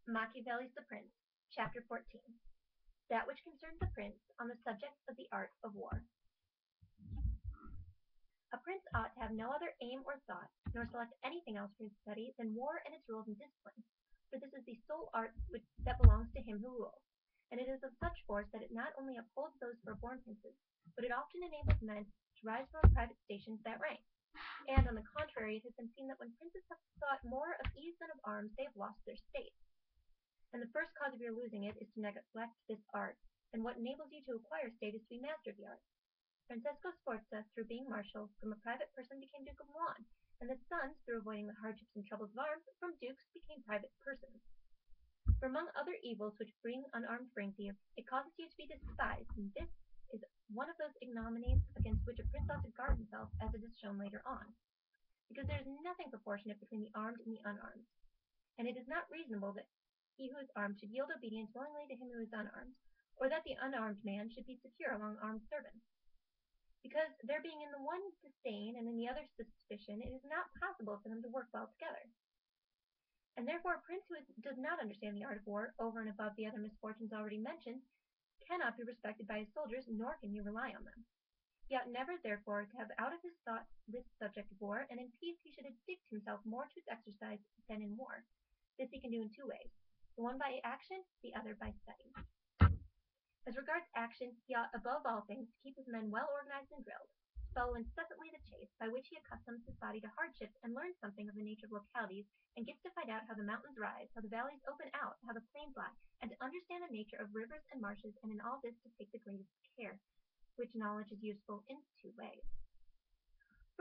Machiavelli's The Prince, Chapter 14. That which concerns the prince on the subject of the art of war. A prince ought to have no other aim or thought, nor select anything else for his study than war and its rules and discipline, for this is the sole art that belongs to him who rules, and it is of such force that it not only upholds those who are born princes, but it often enables men to rise from private station to that rank. And on the contrary, it has been seen that when princes have thought more of ease than of arms, they have lost their state. And the first cause of your losing it is to neglect this art, and what enables you to acquire state is to be master of the art. Francesco Sforza, through being marshal, from a private person became Duke of Milan, and his sons, through avoiding the hardships and troubles of arms, from dukes became private persons. For among other evils which bring unarmed frenzy, it causes you to be despised, and this is one of those ignominies against which a prince ought to guard himself, as it is shown later on, because there is nothing proportionate between the armed and the unarmed, and it is not reasonable that he who is armed should yield obedience willingly to him who is unarmed, or that the unarmed man should be secure among armed servants. Because there being in the one disdain and in the other suspicion, it is not possible for them to work well together. And therefore a prince who does not understand the art of war, over and above the other misfortunes already mentioned, cannot be respected by his soldiers, nor can he rely on them. He ought never, therefore, to have out of his thought this subject of war, and in peace he should addict himself more to its exercise than in war. This he can do in two ways, the one by action, the other by study. As regards action, he ought above all things to keep his men well organized and drilled, to follow incessantly the chase, by which he accustoms his body to hardships and learns something of the nature of localities, and gets to find out how the mountains rise, how the valleys open out, how the plains lie, and to understand the nature of rivers and marshes, and in all this to take the greatest care, which knowledge is useful in two ways.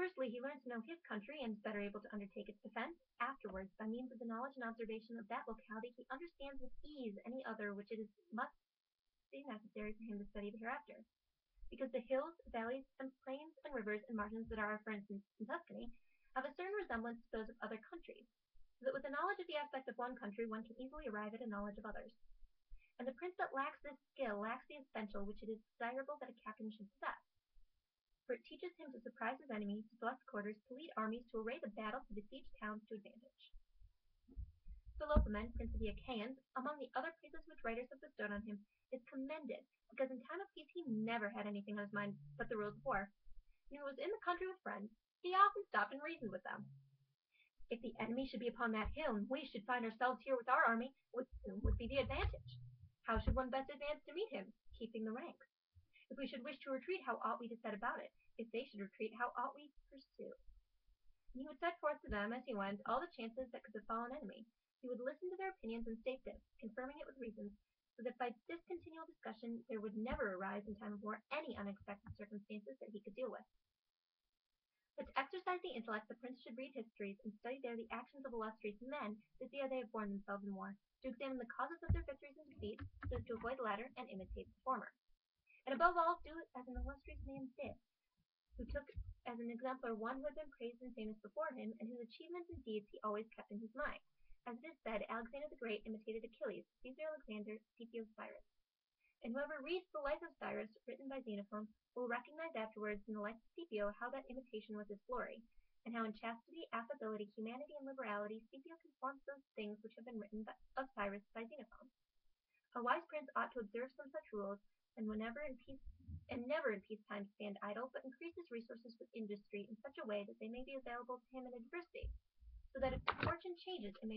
Firstly, he learns to know his country and is better able to undertake its defense. Afterwards, by means of the knowledge and observation of that locality, he understands with ease any other which it must be necessary for him to study hereafter. Because the hills, valleys, and plains, and rivers, and margins that are, for instance, in Tuscany, have a certain resemblance to those of other countries, so that with a knowledge of the aspect of one country one can easily arrive at a knowledge of others. And the prince that lacks this skill lacks the essential which it is desirable that a captain should possess. For it teaches him to surprise his enemy, to select quarters, to lead armies, to array the battle, to besiege towns to advantage. Philopoemen, prince of the Achaeans, among the other praises which writers have bestowed on him, is commended, because in time of peace he never had anything on his mind but the rules of war. When he was in the country with friends, he often stopped and reasoned with them. If the enemy should be upon that hill, and we should find ourselves here with our army, what would be the advantage? How should one best advance to meet him, keeping the ranks? If we should wish to retreat, how ought we to set about it? If they should retreat, how ought we to pursue? And he would set forth to them, as he went, all the chances that could befall an enemy. He would listen to their opinions and state this, confirming it with reasons, so that by this continual discussion there would never arise in time of war any unexpected circumstances that he could deal with. But to exercise the intellect, the prince should read histories and study there the actions of illustrious men, to see how they have borne themselves in war, to examine the causes of their victories and defeats, so as to avoid the latter and imitate the former. And above all, do it as an illustrious man did, who took as an exemplar one who had been praised and famous before him, and whose achievements and deeds he always kept in his mind. As it is said, Alexander the Great imitated Achilles, Caesar Alexander, Scipio Cyrus. And whoever reads the life of Cyrus, written by Xenophon, will recognize afterwards in the life of Scipio how that imitation was his glory, and how in chastity, affability, humanity, and liberality Scipio conformed those things which have been written of Cyrus by Xenophon. A wise prince ought to observe some such rules, and never in peacetime stand idle, but increase his resources with industry in such a way that they may be available to him in adversity, so that if fortune changes it may